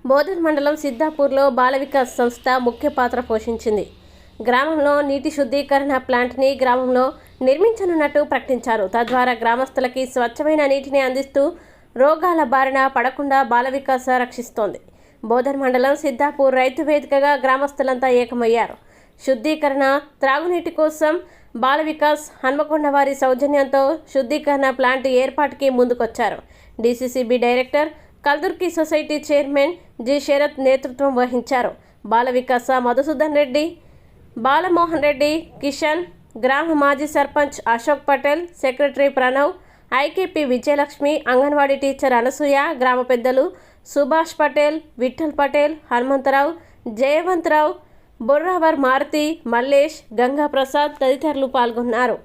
బోధన్ మండలం సిద్ధాపూర్లో బాల వికాస్ సంస్థ ముఖ్య పాత్ర పోషించింది. గ్రామంలో నీటి శుద్ధీకరణ ప్లాంట్ని గ్రామంలో నిర్మించనున్నట్టు ప్రకటించారు. తద్వారా గ్రామస్తులకి స్వచ్ఛమైన నీటిని అందిస్తూ రోగాల బారిన పడకుండా బాల వికాస్ రక్షిస్తోంది. బోధన్ మండలం సిద్ధాపూర్ రైతు వేదికగా గ్రామస్తులంతా ఏకమయ్యారు. శుద్ధీకరణ, త్రాగునీటి కోసం బాల వికాస్ హన్మకొండ వారి సౌజన్యంతో శుద్ధీకరణ ప్లాంట్ ఏర్పాటుకి ముందుకొచ్చారు. DCCB director, Kaldurki society chairman G Sharath నేతృత్వం వహించారు. బాల వికాస మధుసూదన్ రెడ్డి, బాలమోహన్ రెడ్డి, కిషన్, గ్రామ మాజీ sarpanch Ashok Patel, secretary Pranav, IKP Vijayalakshmi, anganwadi teacher Anasuya, గ్రామ పెద్దలు సుభాష్ పటేల్, విఠల్ పటేల్, హనుమంతరావు, జయవంతరావు, బొర్రావర్ మారుతి, మల్లేష్, గంగా ప్రసాద్ తదితరులు పాల్గొన్నారు.